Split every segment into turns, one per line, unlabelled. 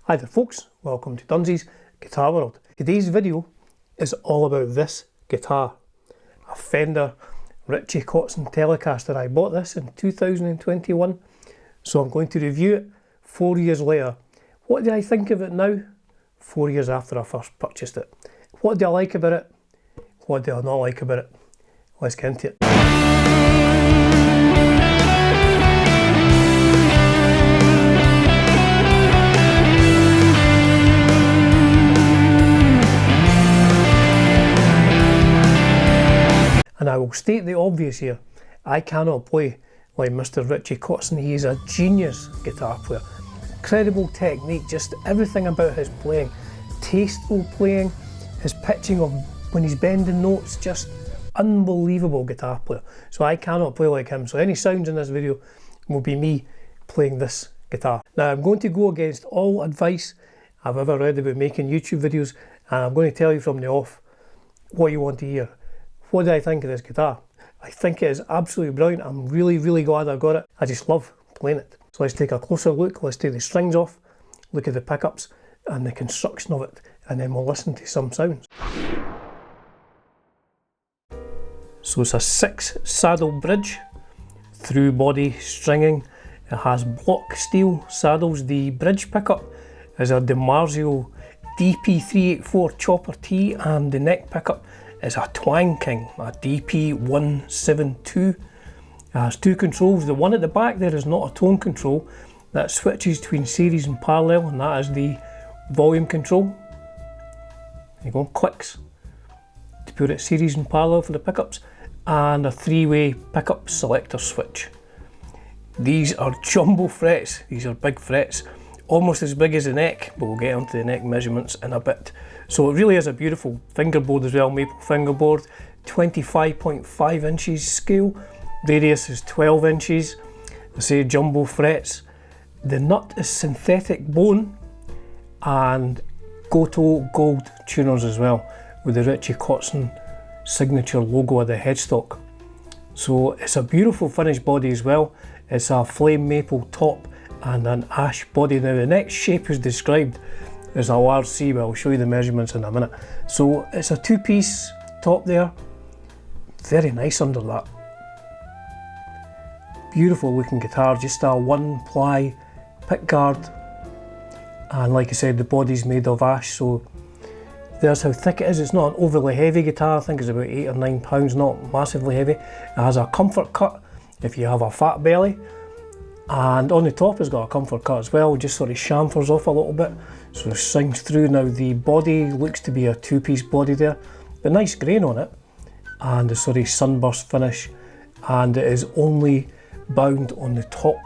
Hi there folks, welcome to Dunzy's Guitar World. Today's video is all about this guitar, a Fender Richie Kotzen Telecaster. I bought this in 2021, so I'm going to review it 4 years later. What do I think of it now, 4 years after I first purchased it? What do I like about it? What do I not like about it? Let's get into it. And I will state the obvious here, I cannot play like Mr. Richie Kotzen. He is a genius guitar player. Incredible technique, just everything about his playing. Tasteful playing, his pitching of when he's bending notes, just unbelievable guitar player. So I cannot play like him. So any sounds in this video will be me playing this guitar. Now I'm going to go against all advice I've ever read about making YouTube videos, and I'm going to tell you from the off what you want to hear. What do I think of this guitar? I think it is absolutely brilliant. I'm really glad I got it. I just love playing it. So let's take a closer look. Let's take the strings off, look at the pickups and the construction of it, and then we'll listen to some sounds. So it's a 6 saddle bridge, through body stringing. It has block steel saddles. The bridge pickup is a DiMarzio DP384 chopper T, and the neck pickup is a Twang King, a DP172. It has two controls. The one at the back there is not a tone control. That switches between series and parallel, and that is the volume control. There you go, clicks to put it series and parallel for the pickups, and a 3-way pickup selector switch. These are jumbo frets. These are big frets, almost as big as the neck, but we'll get onto the neck measurements in a bit. So it really is a beautiful fingerboard as well, maple fingerboard, 25.5 inches scale, radius is 12 inches, I say jumbo frets. The nut is synthetic bone and Goto gold tuners as well, with the Richie Kotzen signature logo of the headstock. So it's a beautiful finished body as well. It's a flame maple top and an ash body. Now the neck shape is described as a large C, but I'll show you the measurements in a minute. So it's a two-piece top there, very nice under that. Beautiful looking guitar, just a 1-ply pickguard, and like I said, the body's made of ash, so there's how thick it is. It's not an overly heavy guitar. I think it's about 8 or 9 pounds, not massively heavy. It has a comfort cut if you have a fat belly, and on the top it's got a comfort cut as well, just sort of chamfers off a little bit, so it sinks through. Now the body looks to be a two-piece body there, but nice grain on it, and a sort of sunburst finish, and it is only bound on the top.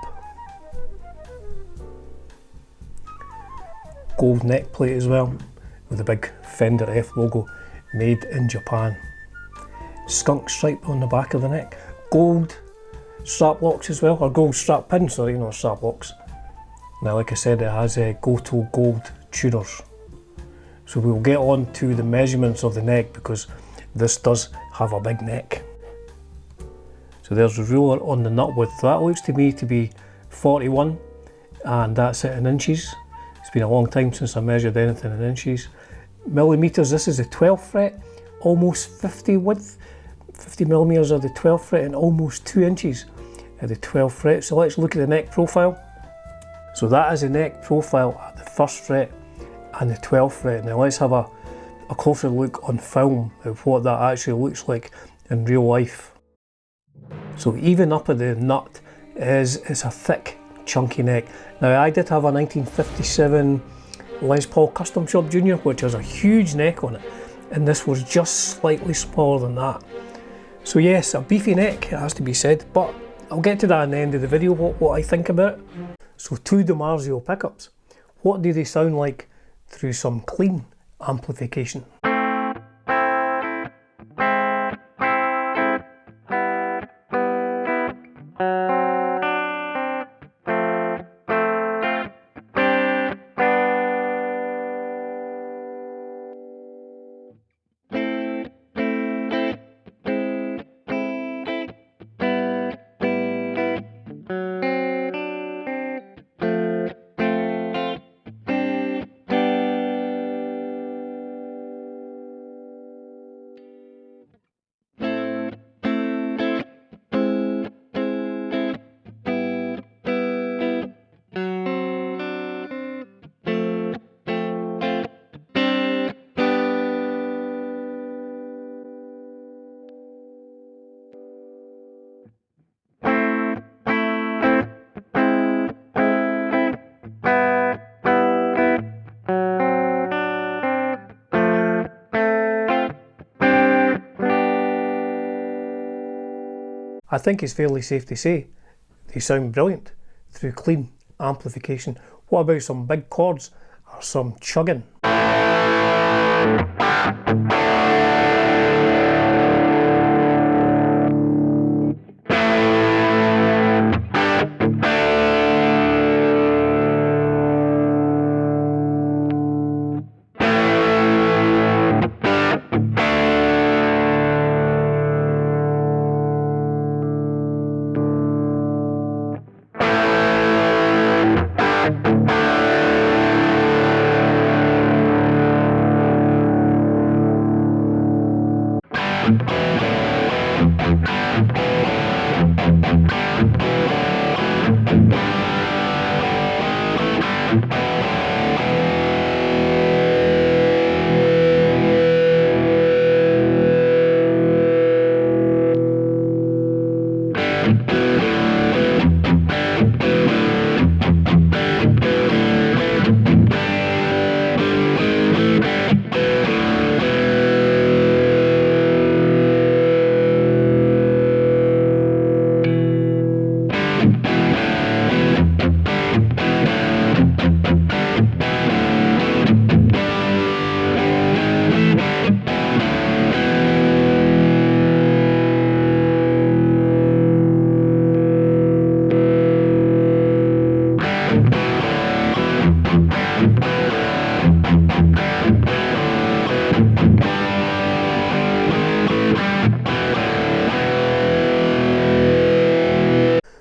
Gold neck plate as well, with a big Fender F logo, made in Japan. Skunk stripe on the back of the neck. Gold strap locks as well, or gold strap pins, sorry, not strap locks. Now like I said, it has Goto gold tuners. So we'll get on to the measurements of the neck, because this does have a big neck. So there's a ruler on the nut width. That looks to me to be 41, and that's it in inches. It's been a long time since I measured anything in inches. Millimeters, this is the 12th fret, almost 50 width. 50 millimeters of the 12th fret and almost 2 inches at the 12th fret. So let's look at the neck profile. So that is the neck profile at the 1st fret and the 12th fret. Now let's have a closer look on film of what that actually looks like in real life. So even up at the nut it's a thick, chunky neck. Now I did have a 1957 Les Paul Custom Shop Junior, which has a huge neck on it, and this was just slightly smaller than that. So yes, a beefy neck, it has to be said, but I'll get to that at the end of the video, what I think about it. So two DiMarzio pickups. What do they sound like through some clean amplification? I think it's fairly safe to say they sound brilliant through clean amplification. What about some big chords or some chugging?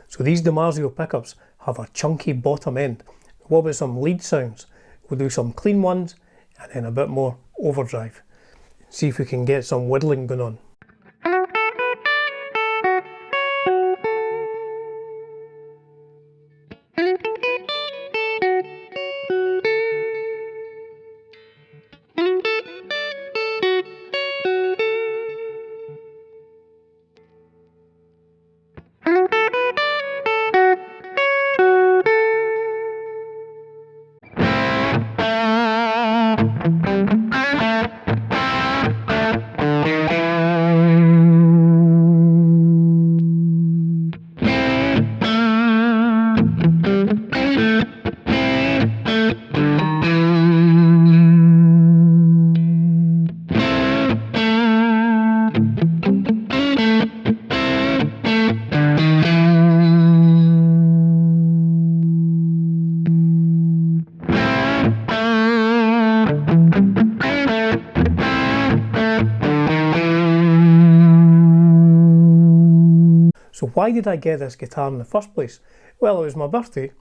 So these DiMarzio pickups have a chunky bottom end. What about some lead sounds? We'll do some clean ones and then a bit more overdrive. See if we can get some whittling going on. So why did I get this guitar in the first place? Well, it was my birthday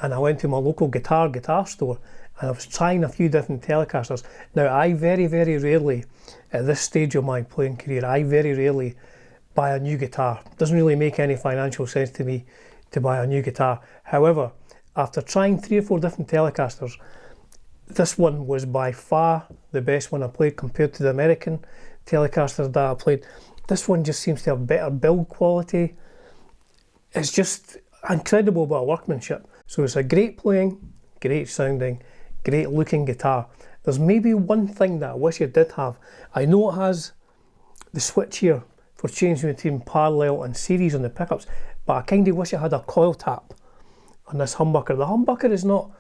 and I went to my local guitar store and I was trying a few different Telecasters. Now I very rarely, at this stage of my playing career, I very rarely buy a new guitar. It doesn't really make any financial sense to me to buy a new guitar. However, after trying 3 or 4 different Telecasters, this one was by far the best one I played compared to the American Telecasters that I played. This one just seems to have better build quality. It's just incredible bit of workmanship. So it's a great playing, great sounding, great looking guitar. There's maybe one thing that I wish it did have. I know it has the switch here for changing between parallel and series on the pickups, but I kind of wish it had a coil tap on this humbucker. The humbucker is not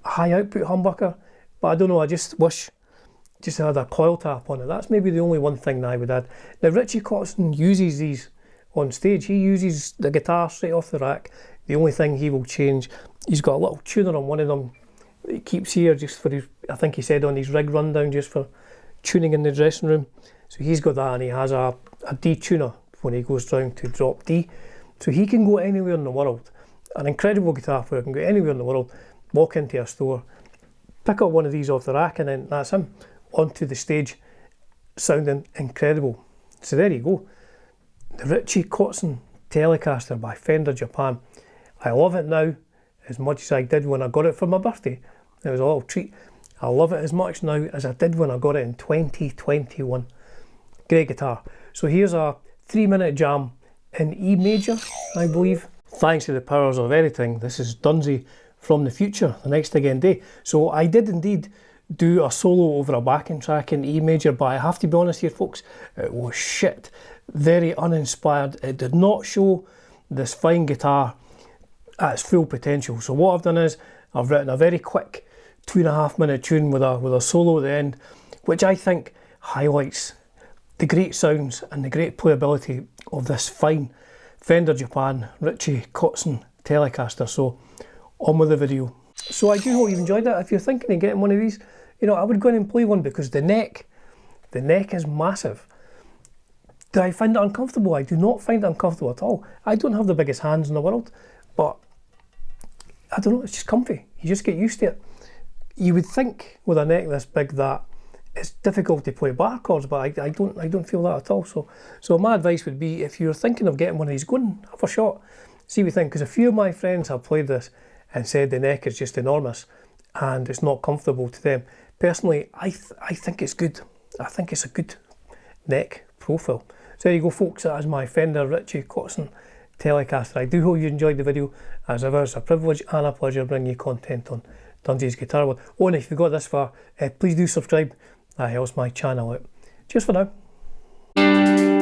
a high output humbucker, but I don't know, I just wish it had a coil tap on it. That's maybe the only one thing that I would add. Now Richie Kotzen uses these on stage. He uses the guitar straight off the rack. The only thing he will change, he's got a little tuner on one of them that he keeps here just for his, I think he said on his rig rundown, just for tuning in the dressing room. So he's got that, and he has a D tuner when he goes down to drop D. So he can go anywhere in the world. An incredible guitar player can go anywhere in the world, walk into a store, pick up one of these off the rack, and then that's him onto the stage sounding incredible. So there you go. The Richie Kotzen Telecaster by Fender Japan. I love it now as much as I did when I got it for my birthday. It was a little treat. I love it as much now as I did when I got it in 2021. Great guitar. So here's a 3-minute jam in E major, I believe. Thanks to the powers of editing, this is Dunsey from the future, the next again day. So I did indeed do a solo over a backing track in E major, but I have to be honest here folks, it was shit. very uninspired. It did not show this fine guitar at its full potential. So what I've done is I've written a very quick 2.5 minute tune with a solo at the end, which I think highlights the great sounds and the great playability of this fine Fender Japan Richie Kotzen Telecaster. So on with the video. So I do hope you've enjoyed that. If you're thinking of getting one of these, you know, I would go in and play one, because the neck is massive. Do I find it uncomfortable? I do not find it uncomfortable at all. I don't have the biggest hands in the world, but I don't know, it's just comfy. You just get used to it. You would think with a neck this big that it's difficult to play bar chords, but I don't feel that at all. So my advice would be, if you're thinking of getting one of these, go and have a shot, see what you think, because a few of my friends have played this and said the neck is just enormous and it's not comfortable to them. Personally, I think it's good. I think it's a good neck profile. So there you go, folks, that is my Fender Richie Kotzen Telecaster. I do hope you enjoyed the video. As ever, it's a privilege and a pleasure bringing you content on Dunzy's Guitar World. Oh, and if you got this far, please do subscribe. That helps my channel out. Cheers for now.